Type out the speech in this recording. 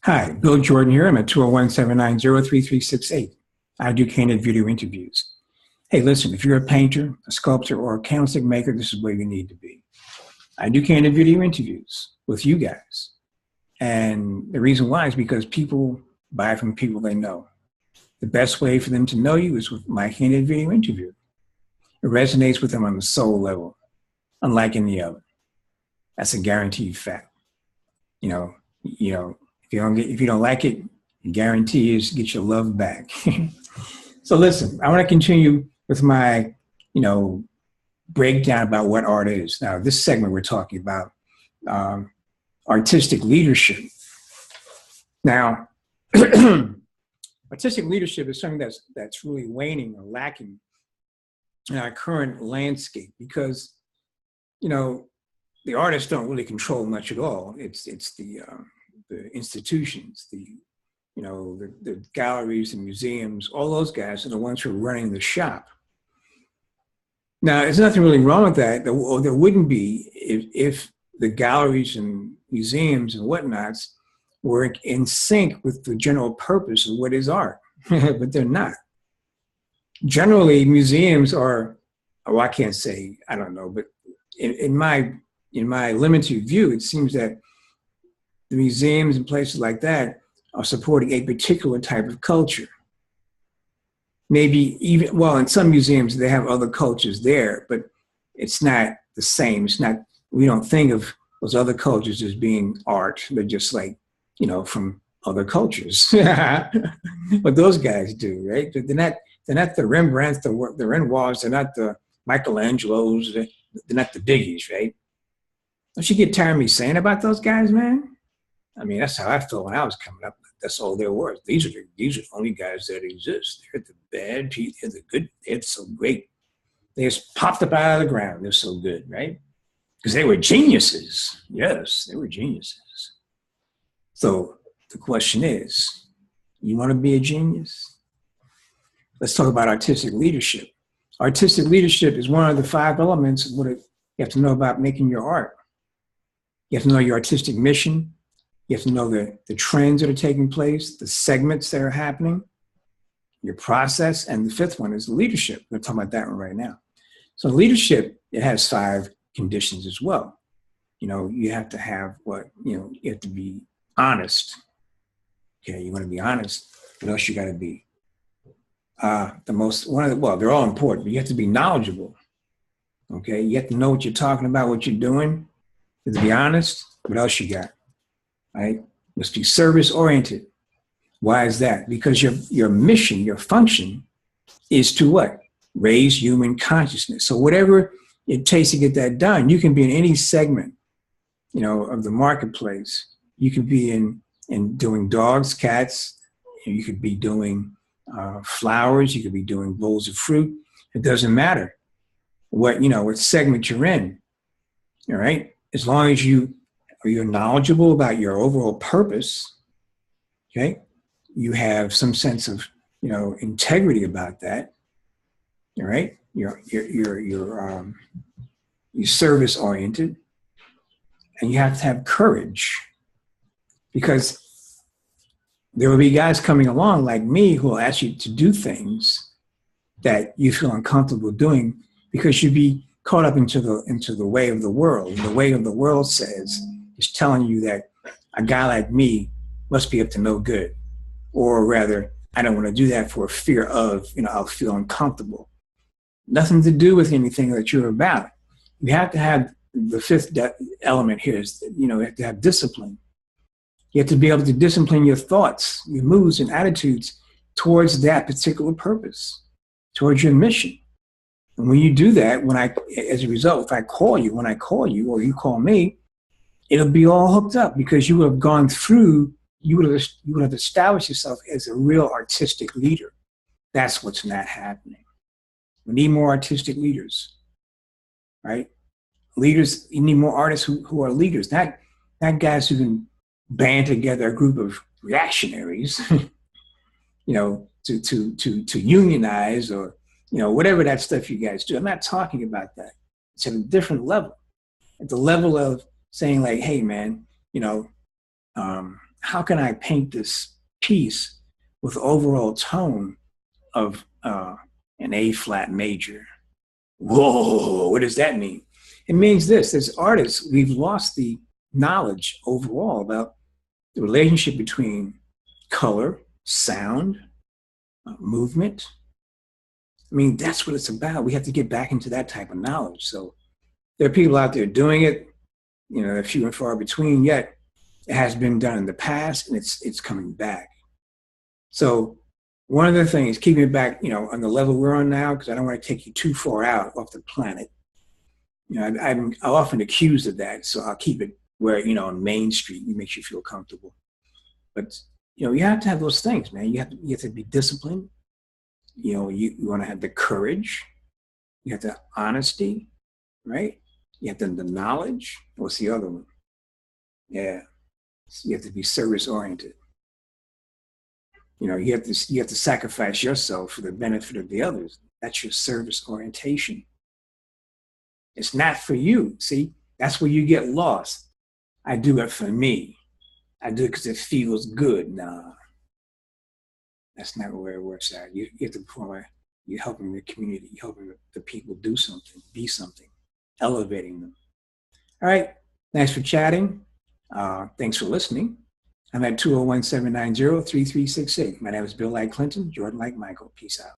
Hi, Bill Jordan here. I'm at 201-790-3368. I do candid video interviews. Hey, listen, if you're a painter, a sculptor, or a candlestick maker, this is where you need to be. I do candid video interviews with you guys. And the reason why is because people buy from people they know. The best way for them to know you is with my candid video interview. It resonates with them on the soul level, unlike any other. That's a guaranteed fact. You know, if you don't like it, the guarantee is get your love back. So listen, I want to continue with my, breakdown about what art is. Now, this segment we're talking about artistic leadership. Now, artistic leadership is something that's really waning or lacking in our current landscape because, the artists don't really control much at all. It's the institutions, the galleries and museums, all those guys are the ones who are running the shop. Now, there's nothing really wrong with that, or there wouldn't be if the galleries and museums and whatnots were in sync with the general purpose of what is art, but they're not. Generally, museums are, I can't say, I don't know, but in my limited view, it seems that the museums and places like that are supporting a particular type of culture. Maybe even, well, in some museums, they have other cultures there, but it's not the same. It's not, we don't think of those other cultures as being art. They're just like, from other cultures. But those guys do, right? But they're not the Rembrandts, the Renoirs, they're not the Michelangelos, they're not the biggies, right? Don't you get tired of me saying about those guys, man? I mean, that's how I felt when I was coming up. That's all there was. These are the only guys that exist. They're the bad people. They're the good. They're so great. They just popped up out of the ground. They're so good, right? Because they were geniuses. Yes, they were geniuses. So the question is, you want to be a genius? Let's talk about artistic leadership. Artistic leadership is one of the 5 elements of what you have to know about making your art. You have to know your artistic mission. You have to know the trends that are taking place, the segments that are happening, your process, and the 5th one is leadership. We're talking about that one right now. So leadership, it has 5 conditions as well. You have to have you have to be honest. Okay, you want to be honest. What else you got to be? They're all important, but you have to be knowledgeable. Okay, you have to know what you're talking about, what you're doing. You have to be honest. What else you got? Right? Must be service oriented. Why is that? Because your mission, your function is to what? Raise human consciousness. So whatever it takes to get that done, you can be in any segment, of the marketplace. You could be in doing dogs, cats. You could be doing flowers. You could be doing bowls of fruit. It doesn't matter what segment you're in. All right. As long as you're knowledgeable about your overall purpose, okay, you have some sense of integrity about that. All right, you're service oriented, and you have to have courage, because there will be guys coming along like me who will ask you to do things that you feel uncomfortable doing because you'd be caught up into the way of the world. And the way of the world is telling you that a guy like me must be up to no good. Or rather, I don't want to do that for fear of, I'll feel uncomfortable. Nothing to do with anything that you're about. You have to have the 5th element here is, you have to have discipline. You have to be able to discipline your thoughts, your moods and attitudes towards that particular purpose, towards your mission. And when you do that, as a result, if I call you, when I call you or you call me, it'll be all hooked up because you would have gone through, you would have established yourself as a real artistic leader. That's what's not happening. We need more artistic leaders, right? Leaders, you need more artists who are leaders, not guys who can band together a group of reactionaries, to unionize or, whatever that stuff you guys do. I'm not talking about that. It's at a different level. At the level of saying like, hey man, how how can I paint this piece with overall tone of an A flat major? Whoa, what does that mean? It means this: as artists, we've lost the knowledge overall about the relationship between color, sound, movement. I mean, that's what it's about. We have to get back into that type of knowledge. So there are people out there doing it, they're few and far between, yet it has been done in the past and it's coming back. So one of the things, keeping it back, on the level we're on now, because I don't want to take you too far out off the planet. I'm often accused of that, so I'll keep it where, on Main Street, it makes you feel comfortable. But, you have to have those things, man. You have to be disciplined. You want to have the courage. You have the honesty, right? You have the knowledge. What's the other one? Yeah. So you have to be service oriented. You have to sacrifice yourself for the benefit of the others. That's your service orientation. It's not for you. See, that's where you get lost. I do it for me. I do it because it feels good. Nah, that's not where it works out. You have to perform. You're helping the community. You're helping the people do something, be something, elevating them. All right. Thanks for chatting. Thanks for listening. I'm at 201-790-3368. My name is Bill Like Clinton, Jordan Like Michael. Peace out.